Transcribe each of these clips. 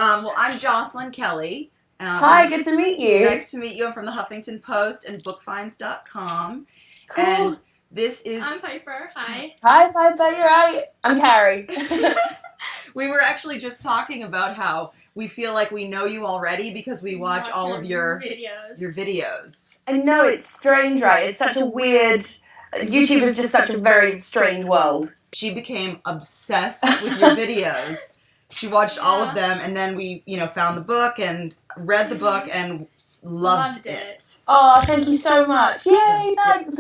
Well, I'm Jocelyn Kelley. Hi, good to meet you. Nice to meet you. I'm from the Huffington Post and bookfinds.com. Cool. And this is... I'm Piper. Hi. Hi, Piper. You're right. I'm Carrie. We were actually just talking about how we feel like we know you already because we watch all of your videos. I know, it's strange, right? It's such a weird... YouTube is just such a very strange world. She became obsessed with your videos. She watched all of them, and then we, found the book and read the book and loved it. Oh, thank you so much. Yay, thanks.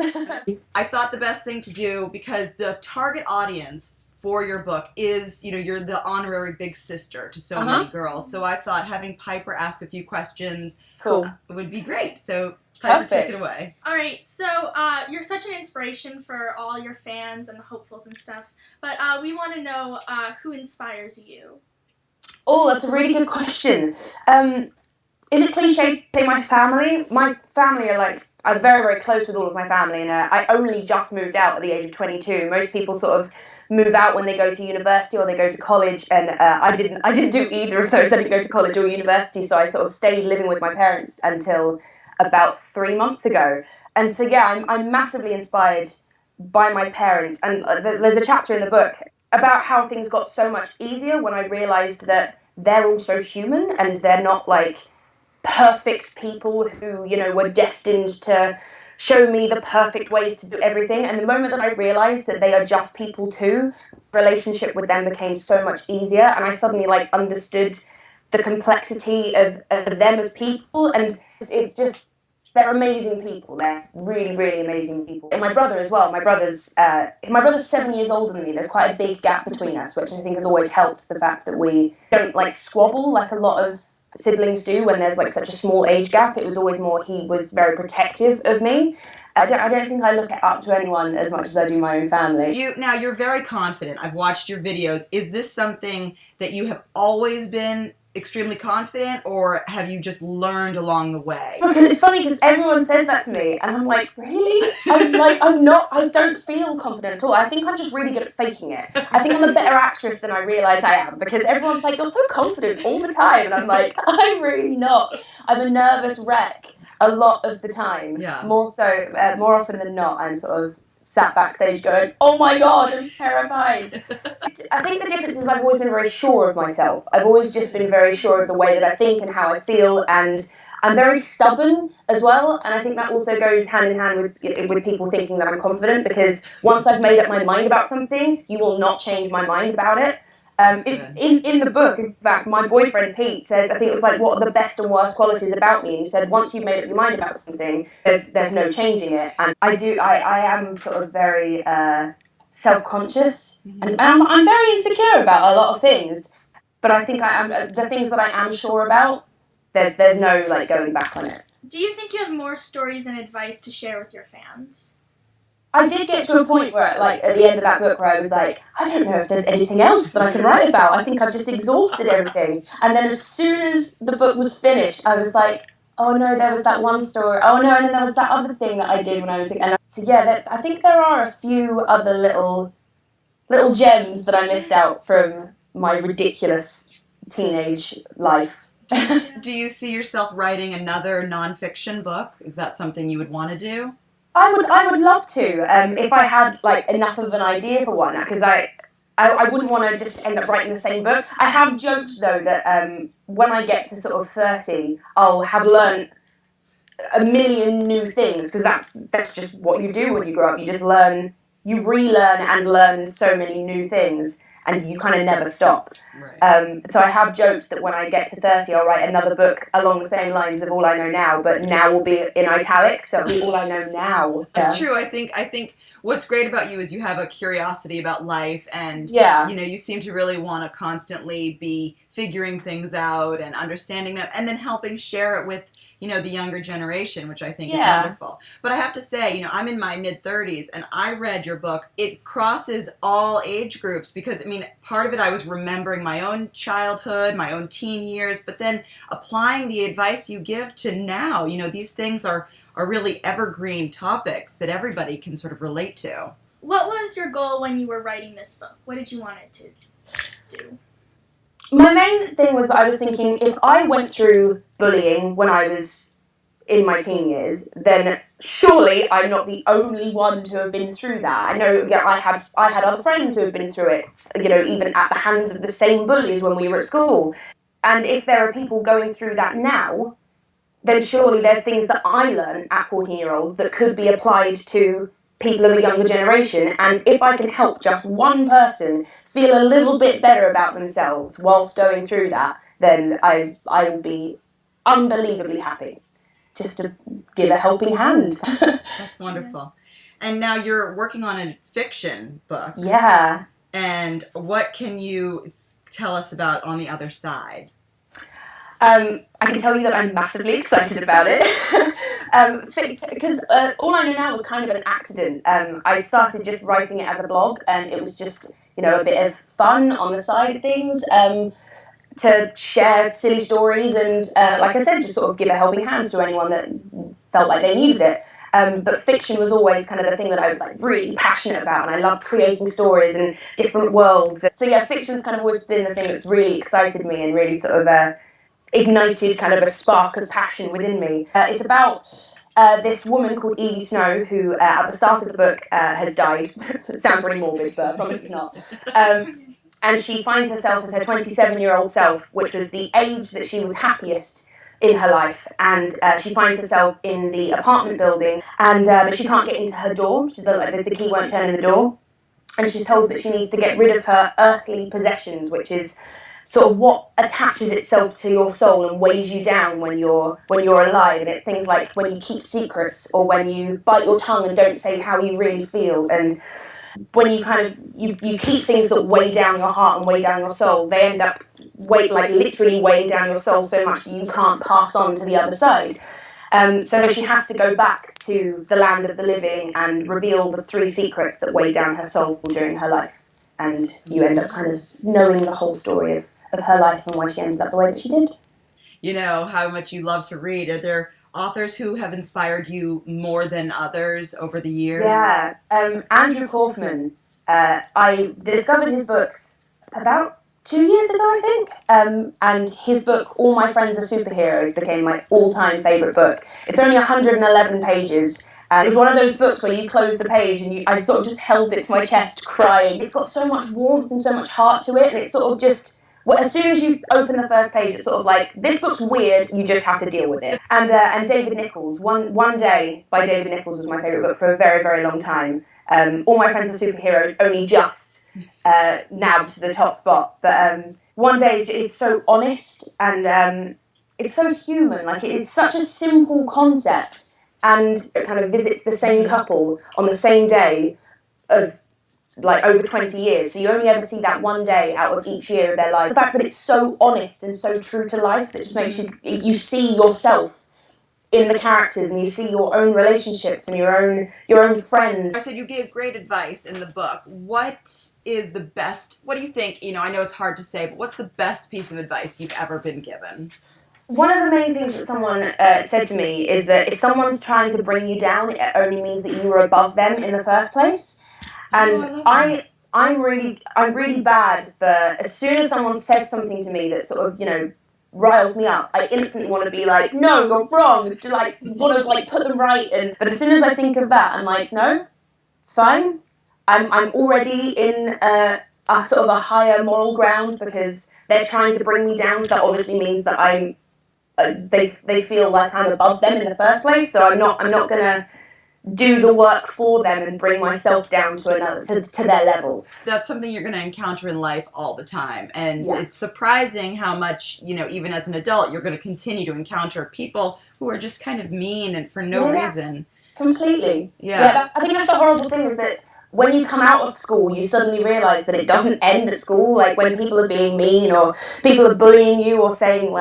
I thought the best thing to do, because the target audience for your book is, you're the honorary big sister to so many girls. So I thought having Piper ask a few questions would be great. So Piper, take it away. All right, so you're such an inspiration for all your fans and the hopefuls and stuff, but we want to know who inspires you. Oh, that's a really good question. Is it cliche to say my family? My family are I'm very, very close with all of my family, and I only just moved out at the age of 22. Most people sort of move out when they go to university or they go to college, and I didn't do either of those. I didn't go to college or university, so I sort of stayed living with my parents until about 3 months ago. And so, yeah, I'm massively inspired by my parents, and there's a chapter in the book about how things got so much easier when I realised that they're also human and they're not perfect people who, were destined to show me the perfect ways to do everything. And the moment that I realised that they are just people too, relationship with them became so much easier, and I suddenly understood the complexity of them as people, and it's just, they're amazing people. They're really, really amazing people. And my brother as well. My brother's 7 years older than me. There's quite a big gap between us, which I think has always helped the fact that we don't squabble like a lot of siblings do when there's such a small age gap. It was always more he was very protective of me. I don't think I look up to anyone as much as I do my own family. Now you're very confident. I've watched your videos. Is this something that you have always been extremely confident, or have you just learned along the way? It's funny because everyone says that to me, and I'm like, really? I'm not, I don't feel confident at all. I think I'm just really good at faking it. I think I'm a better actress than I realise I am, because everyone's like, you're so confident all the time, and I'm like, I'm really not. I'm a nervous wreck a lot of the time. Yeah. More often than not, I'm sort of sat backstage going, oh my god, I'm terrified. I think the difference is I've always been very sure of myself. I've always just been very sure of the way that I think and how I feel, and I'm very stubborn as well, and I think that also goes hand in hand with people thinking that I'm confident, because once I've made up my mind about something, you will not change my mind about it. In the book, in fact, my boyfriend Pete says, I think it was what are the best and worst qualities about me, and he said, once you've made up your mind about something, there's no changing it. And I am sort of very self-conscious, and I'm very insecure about a lot of things, but I think I am, the things that I am sure about, there's no going back on it. Do you think you have more stories and advice to share with your fans? I did get to a point where, at the end of that book, where I was like, I don't know if there's anything else that I can write about. I think I've just exhausted everything. And then as soon as the book was finished, I was like, oh no, there was that one story. Oh no, and then there was that other thing that I did when I was... And so yeah, I think there are a few other little gems that I missed out from my ridiculous teenage life. Do you see yourself writing another nonfiction book? Is that something you would want to do? I would love to, if I had enough of an idea for one, because I wouldn't want to just end up writing the same book. I have joked though that when I get to sort of 30, I'll have learned a million new things, because that's just what you do when you grow up. You just you relearn and learn so many new things, and you kind of never stop. Right. So I have jokes that when I get to 30, I'll write another book along the same lines of All I Know Now, but now will be in italics, so it'll be All I Know Now. That's true. I think what's great about you is you have a curiosity about life, and you seem to really want to constantly be figuring things out and understanding them, and then helping share it with the younger generation, which I think is wonderful. But I have to say, I'm in my mid-30s, and I read your book. It crosses all age groups, because, part of it I was remembering my own childhood, my own teen years, but then applying the advice you give to now. These things are really evergreen topics that everybody can sort of relate to. What was your goal when you were writing this book? What did you want it to do? My main thing was I was thinking, if I went through bullying when I was in my teen years, then surely I'm not the only one to have been through that. I know I had other friends who have been through it, even at the hands of the same bullies when we were at school. And if there are people going through that now, then surely there's things that I learned at 14-year-olds that could be applied to people of the younger generation. And if I can help just one person feel a little bit better about themselves whilst going through that, then I will be unbelievably happy. Just to give a helping hand. That's wonderful. And now you're working on a fiction book. Yeah. And what can you tell us about on the other side? I can tell you that I'm massively excited about it. Because all I know now was kind of an accident. I started just writing it as a blog, and it was just, a bit of fun on the side of things. To share silly stories and, like I said, just sort of give a helping hand to anyone that felt like they needed it. But fiction was always kind of the thing that I was really passionate about, and I loved creating stories and different worlds. So yeah, fiction's kind of always been the thing that's really excited me and really sort of ignited kind of a spark of passion within me. It's about this woman called Evie Snow, who at the start of the book has died. It sounds really morbid, but I promise it's not. And she finds herself as her 27-year-old self, which was the age that she was happiest in her life. And she finds herself in the apartment building, and but she can't get into her door. The key won't turn in the door. And she's told that she needs to get rid of her earthly possessions, which is sort of what attaches itself to your soul and weighs you down when you're alive. And it's things like when you keep secrets, or when you bite your tongue and don't say how you really feel, and when you kind of you keep things that weigh down your heart and weigh down your soul, they end up literally weighing down your soul so much that you can't pass on to the other side. So she has to go back to the land of the living and reveal the 3 secrets that weighed down her soul during her life. And you end up kind of knowing the whole story of her life and why she ended up the way that she did. You know how much you love to read. Are there authors who have inspired you more than others over the years? Yeah. Andrew Kaufman. I discovered his books about 2 years ago, I think. And his book, All My Friends Are Superheroes, became my all-time favourite book. It's only 111 pages. And it was one of those books where you close the page and I sort of just held it to my chest crying. It's got so much warmth and so much heart to it, and it's sort of just... Well, as soon as you open the first page, it's sort of like, this book's weird, you just have to deal with it. And David Nichols, One Day by David Nichols was my favourite book for a very, very long time. All My Friends Are Superheroes only just nabbed to the top spot. But One Day, it's so honest and it's so human. It's such a simple concept, and it kind of visits the same couple on the same day of over 20 years, so you only ever see that one day out of each year of their life. The fact that it's so honest and so true to life, that just makes you see yourself in the characters, and you see your own relationships and your own friends. I said you gave great advice in the book. What is the best, what do you think, I know it's hard to say, but what's the best piece of advice you've ever been given? One of the main things that someone said to me is that if someone's trying to bring you down, it only means that you were above them in the first place. And I'm really bad for, as soon as someone says something to me that sort of, riles me up, I instantly want to be like, no, you're wrong, to want to put them right. But as soon as I think of that, I'm like, no, it's fine. I'm already in a sort of a higher moral ground because they're trying to bring me down. So that obviously means that I'm, they feel like I'm above them in the first place. So I'm not gonna do the work for them and bring myself down to their level. That's something you're going to encounter in life all the time. And It's surprising how much, even as an adult, you're going to continue to encounter people who are just kind of mean and for no reason. Completely. I think that's the horrible thing, is that when you come out of school, you suddenly realise that it doesn't end at school. When people are being mean, or people are bullying you, or saying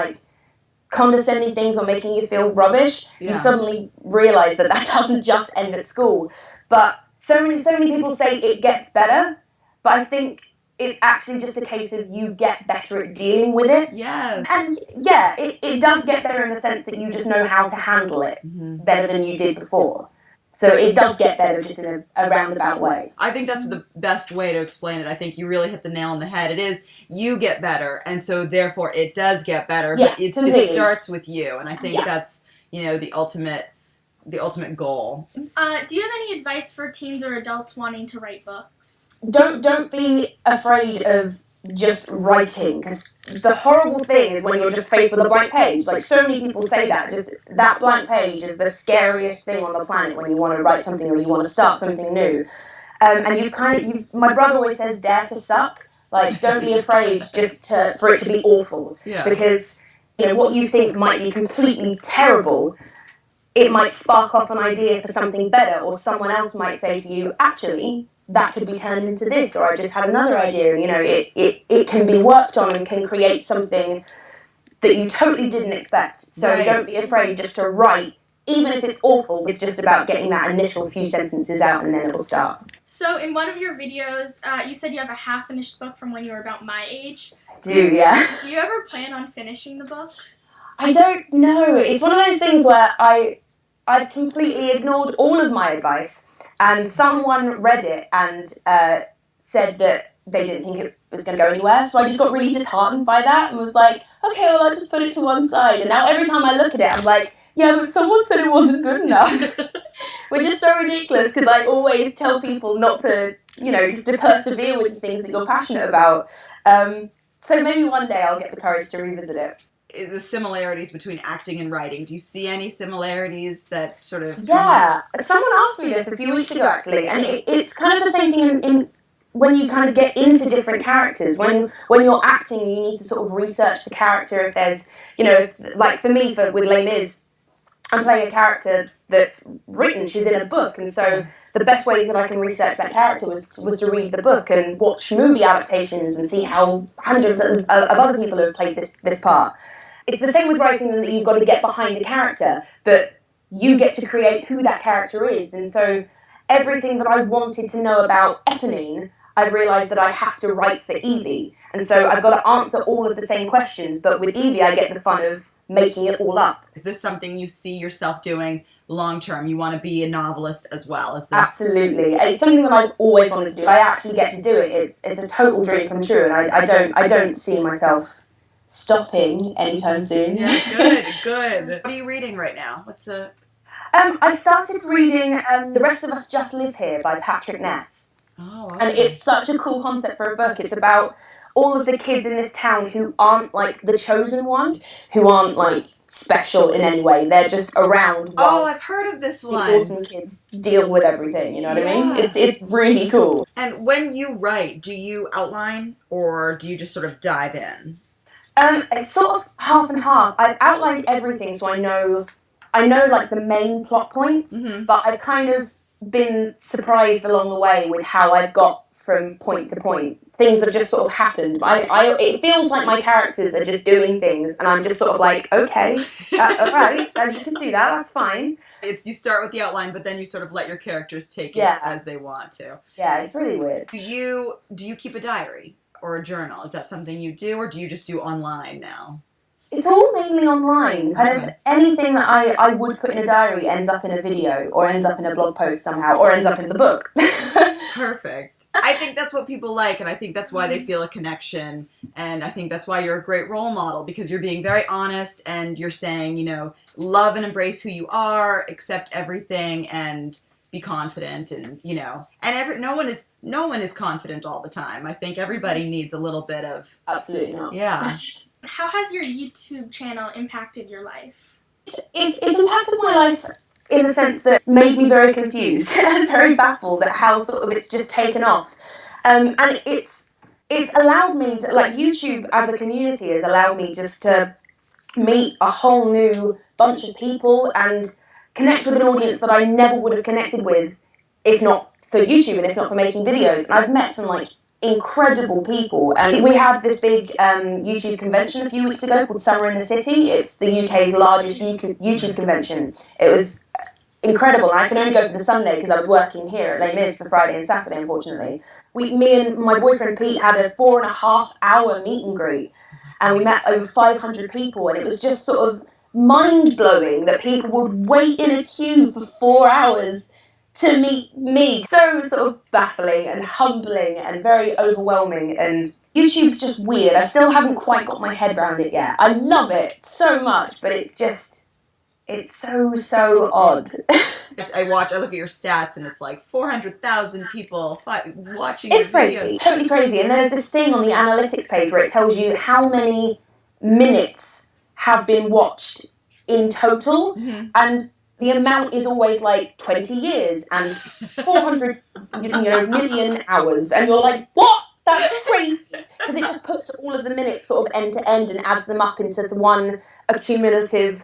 condescending things or making you feel rubbish, you suddenly realise that doesn't just end at school. But so many people say it gets better, but I think it's actually just a case of you get better at dealing with it. Yeah. And it does get better in the sense that you just know how to handle it better than you did before. So it does get better, just in a roundabout way. I think that's the best way to explain it. I think you really hit the nail on the head. It is, you get better, and so therefore it does get better, but it starts with you, and I think that's, the ultimate goal. Do you have any advice for teens or adults wanting to write books? Don't be afraid of just writing, because the horrible thing is when you're just faced with a blank page. Like, so many people say that, just that blank page is the scariest thing on the planet when you want to write something or you want to start something new. And my brother always says, dare to suck. Like, don't be afraid for it to be awful. Yeah. Because, what you think might be completely terrible, it might spark off an idea for something better, or someone else might say to you, actually, that could be turned into this, or I just had another idea. It can be worked on and can create something that you totally didn't expect. So don't be afraid just to write, even if it's awful. It's just about getting that initial few sentences out, and then it'll start. So in one of your videos, you said you have a half-finished book from when you were about my age. Do you ever plan on finishing the book? I don't know. It's one of those things where I've completely ignored all of my advice, and someone read it and said that they didn't think it was going to go anywhere, so I just got really disheartened by that and was like, okay, well, I'll just put it to one side. And now every time I look at it, I'm like, yeah, but someone said it wasn't good enough. Which is so ridiculous, because I always tell people not to, just to persevere with the things that you're passionate about. So maybe one day I'll get the courage to revisit it. The similarities between acting and writing. Do you see any similarities that sort of... Yeah. Someone asked me this a few weeks ago, actually, and it's kind of the same thing in when you kind of get into different characters. When you're acting, you need to sort of research the character. If there's, like for me, with Les Mis, I'm playing a character that's written. She's in a book, and so the best way that I can research that character was to read the book and watch movie adaptations and see how hundreds of other people have played this part. It's the same with writing, that you've got to get behind a character, but you get to create who that character is. And so everything that I wanted to know about Eponine, I've realised that I have to write for Evie. And so I've got to answer all of the same questions, but with Evie I get the fun of making it all up. Is this something you see yourself doing long term? You want to be a novelist as well? Is this... Absolutely. It's something that I've always wanted to do. I actually get to do it. It's a total dream come true, and I don't see myself stopping anytime soon. Yeah, good. What are you reading right now? I started reading The Rest of Us Just Live Here by Patrick Ness. Oh, okay. And it's such a cool concept for a book. It's about all of the kids in this town who aren't like the chosen one, who aren't like special in any way. They're just around. Oh, I've heard of this one. The awesome kids deal with everything. You know what I mean? It's really cool. And when you write, do you outline or do you just sort of dive in? It's sort of half and half. I've outlined everything, so I know like the main plot points, but I've kind of been surprised along the way with how I've got from point to point. Things have just sort of happened. It feels like my characters are just doing things, and I'm just sort of like, okay, alright, you can do that, that's fine. You start with the outline, but then you sort of let your characters take it as they want to. Yeah, it's really weird. Do you keep a diary or a journal? Is that something you do, or do you just do online now? It's all mainly online. Kind of anything that I would put in a diary ends up in a video, or ends up in a blog post somehow, or ends up in the book. Perfect. I think that's what people like, and I think that's why they feel a connection, and I think that's why you're a great role model, because you're being very honest, and you're saying, love and embrace who you are, accept everything, and be confident, and and no one is confident all the time. I think everybody needs a little bit of... Absolutely not. Yeah. How has your YouTube channel impacted your life? It's impacted my life in the sense that it's made me very confused and very baffled at how sort of it's just taken off. And it's allowed me to, like, YouTube as a community has allowed me just to meet a whole new bunch of people and connect with an audience that I never would have connected with if not for YouTube and if not for making videos. And I've met some like incredible people. We had this big YouTube convention a few weeks ago called Summer in the City. It's the UK's largest YouTube convention. It was incredible, and I can only go for the Sunday because I was working here at Les Mis for Friday and Saturday, unfortunately. Me and my boyfriend Pete had a 4.5-hour meet and greet, and we met over 500 people, and it was just sort of mind-blowing that people would wait in a queue for 4 hours to meet me. So sort of baffling and humbling and very overwhelming, and YouTube's just weird. I still haven't quite got my head around it yet. I love it so much, but it's so odd. I look at your stats, and it's like 400,000 people watching It's your videos. crazy, totally crazy. And there's this thing on the analytics page where it tells you how many minutes have been watched in total, and the amount is always like 20 years and 400 million hours, and you're like, what? That's crazy, because it just puts all of the minutes sort of end to end and adds them up into one accumulative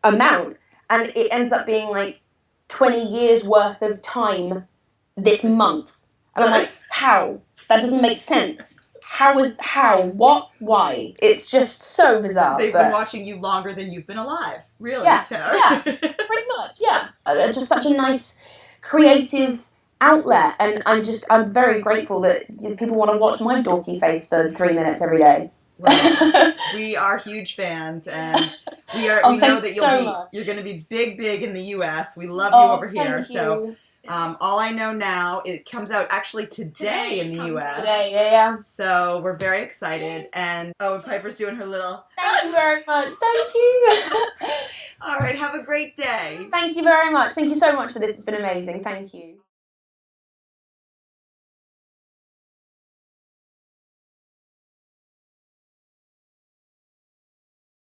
amount, and it ends up being like 20 years worth of time this month. And I'm like, how? That doesn't make sense. What? Why? It's just so bizarre. They've been watching you longer than you've been alive. Really, yeah, Tara? Yeah, pretty much, yeah. It's just such a nice, creative outlet, and I'm very grateful that people want to watch my dorky face for 3 minutes every day. Well, we are huge fans, and we know that you're going to be big in the U.S. We love you over here. So, all I know now, it comes out actually today in the U.S. Today, yeah. So we're very excited, and Piper's doing her little. Thank you very much. Thank you. All right, have a great day. Thank you very much. Thank you so much for this. It's been amazing. Thank you.